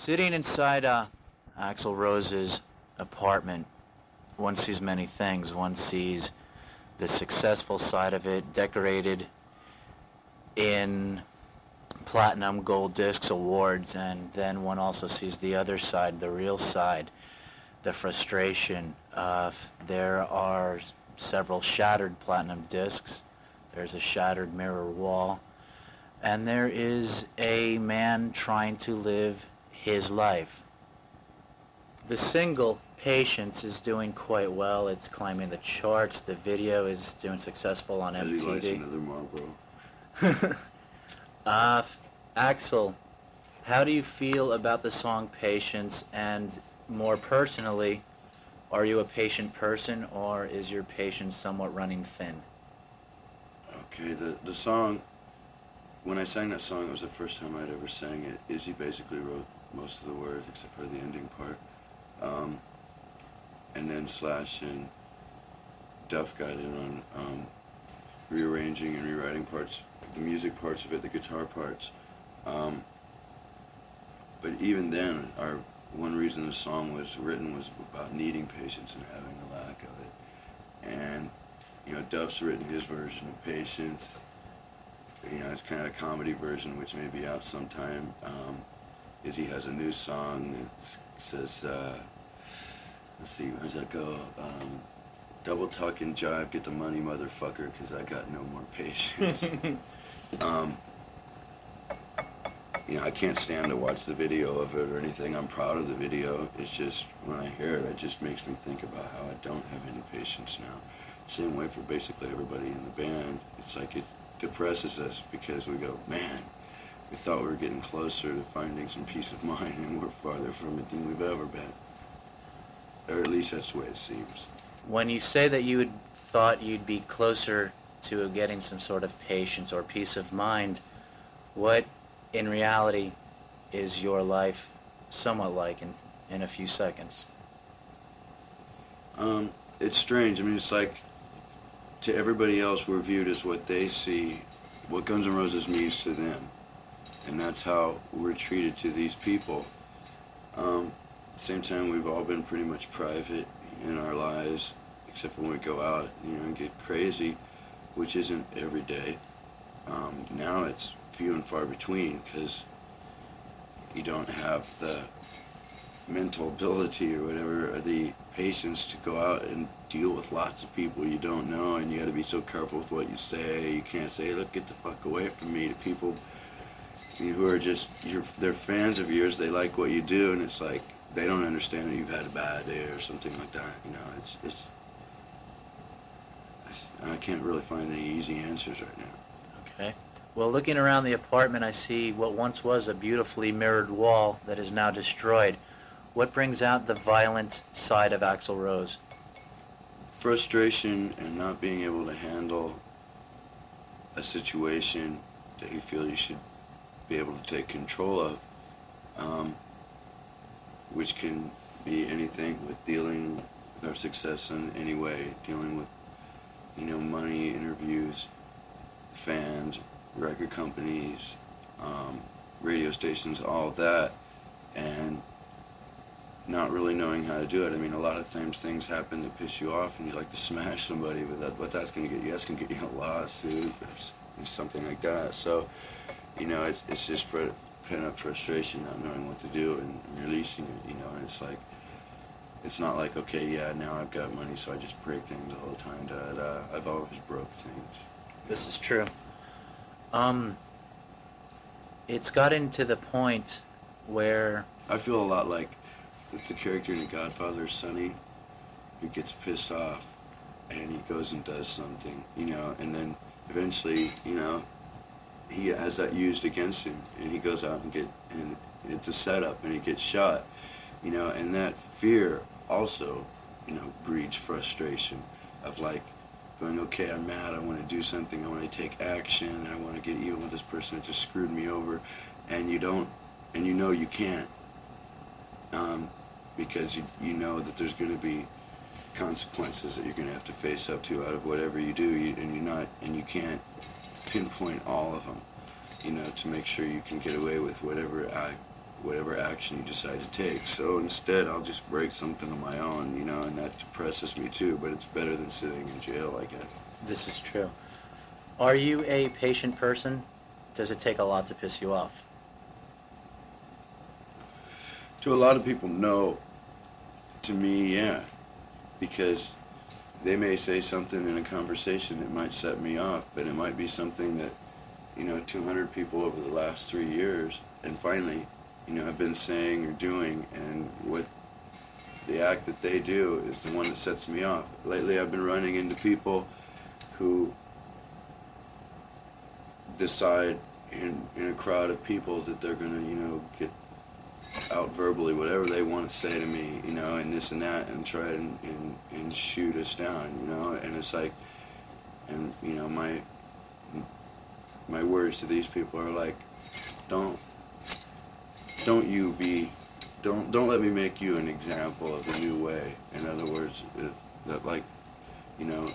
Sitting inside Axl Rose's apartment, one sees many things. One sees the successful side of it, decorated in platinum, gold discs, awards, and then one also sees the other side, the real side, the frustration of there are several shattered platinum discs, there's a shattered mirror wall, and there is a man trying to live his life. The single, Patience, is doing quite well. It's climbing the charts. The video is doing successful on MTV. Another Marlboro. Axl, how do you feel about the song Patience, and more personally, are you a patient person, or is your patience somewhat running thin? Okay, the song, when I sang that song, it was the first time I'd ever sang it. Izzy basically wrote most of the words except for the ending part. And then Slash and Duff got in on rearranging and rewriting parts, the music parts of it, the guitar parts. But even then, one reason the song was written was about needing patience and having a lack of it. And, you know, Duff's written his version of Patience. You know, it's kind of a comedy version, which may be out sometime. Izzy has a new song that says, let's see, how does that go? Double tuck and jive, get the money, motherfucker, because I got no more patience. You know, I can't stand to watch the video of it or anything. I'm proud of the video. It's just, when I hear it, it just makes me think about how I don't have any patience now. Same way for basically everybody in the band. It's like it depresses us because we go, man, we thought we were getting closer to finding some peace of mind, and we're farther from it than we've ever been. Or at least that's the way it seems. When you say that you thought you'd be closer to getting some sort of patience or peace of mind, what in reality is your life somewhat like in a few seconds? It's strange. I mean, it's like, to everybody else, we're viewed as what they see, what Guns N' Roses means to them. And that's how we're treated to these people. At the same time, we've all been pretty much private in our lives, except when we go out, you know, and get crazy, which isn't every day. Now it's few and far between, because you don't have the mental ability or whatever, or the patience to go out and deal with lots of people you don't know, and you got to be so careful with what you say. You can't say, look, get the fuck away from me, to people who are just, they're fans of yours, they like what you do, and it's like, they don't understand that you've had a bad day or something like that. You know, I can't really find any easy answers right now. Okay. Well, looking around the apartment, I see what once was a beautifully mirrored wall that is now destroyed. What brings out the violent side of Axl Rose? Frustration and not being able to handle a situation that you feel you should be able to take control of, which can be anything with dealing with our success in any way, dealing with, you know, money, interviews, fans, record companies, radio stations, all that, and not really knowing how to do it. I mean, a lot of times things happen that piss you off and you like to smash somebody with that, but that's going to get you, that's going to get you a lawsuit or something like that. So, you know, it's just for pent-up frustration, not knowing what to do and releasing it, you know, and it's like, it's not like, okay, yeah, now I've got money, so I just break things all the time. I've always broke things. This is true. It's gotten to the point where I feel a lot like it's the character in The Godfather, Sonny, who gets pissed off and he goes and does something, you know, and then eventually, you know, he has that used against him, and he goes out and it's a setup, and he gets shot, you know, and that fear also, you know, breeds frustration of like going, okay, I'm mad, I want to do something, I want to take action, I want to get even with this person that just screwed me over, and you don't, and you know you can't, because you know that there's going to be consequences that you're going to have to face up to out of whatever you do, and you can't pinpoint all of them, you know, to make sure you can get away with whatever whatever action you decide to take. So instead, I'll just break something on my own, you know, and that depresses me too, but it's better than sitting in jail, I guess. This is true. Are you a patient person? Does it take a lot to piss you off? To a lot of people, no. To me, yeah. Because they may say something in a conversation that might set me off, but it might be something that, you know, 200 people over the last 3 years, and finally, you know, have been saying or doing, and what the act that they do is the one that sets me off. Lately, I've been running into people who decide in a crowd of people that they're going to, you know, get out verbally whatever they want to say to me, you know, and this and that, and try and shoot us down, you know, and it's like, and, you know, my words to these people are like, don't let me make you an example of a new way. In other words, that, like, you know,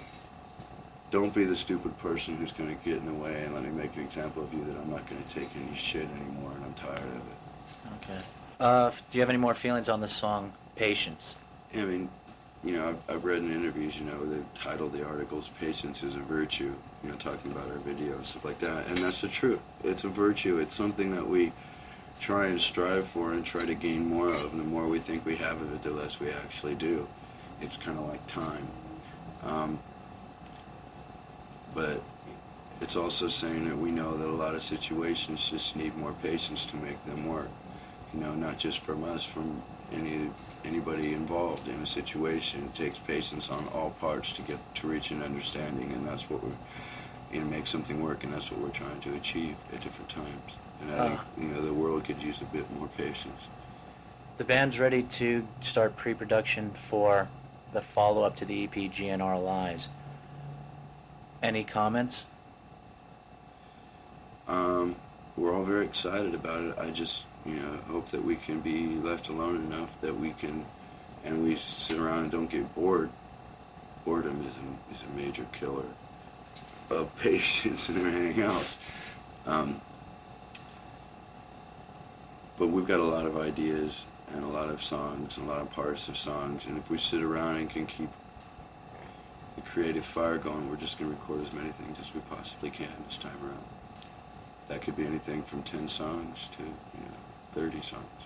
don't be the stupid person who's going to get in the way, and let me make an example of you that I'm not going to take any shit anymore, and I'm tired of it. Okay. Do you have any more feelings on the song Patience? I mean, you know, I've read in interviews, you know, they've titled the articles "Patience is a Virtue," you know, talking about our videos, stuff like that, and that's the truth. It's a virtue. It's something that we try and strive for and try to gain more of, and the more we think we have of it, the less we actually do. It's kind of like time. But it's also saying that we know that a lot of situations just need more patience to make them work. You know, not just from us, from anybody involved in a situation. It takes patience on all parts to reach an understanding, and that's what we're, you know, make something work, and that's what we're trying to achieve at different times. And I think, you know, the world could use a bit more patience. The band's ready to start pre-production for the follow-up to the EP GNR Lies. Any comments? We're all very excited about it. I just, you know, hope that we can be left alone enough that we can, and we sit around and don't get bored. Boredom is a major killer of patience and everything else. But we've got a lot of ideas and a lot of songs and a lot of parts of songs, and if we sit around and can keep the creative fire going, we're just going to record as many things as we possibly can this time around. That could be anything from 10 songs to, you know, 30 songs.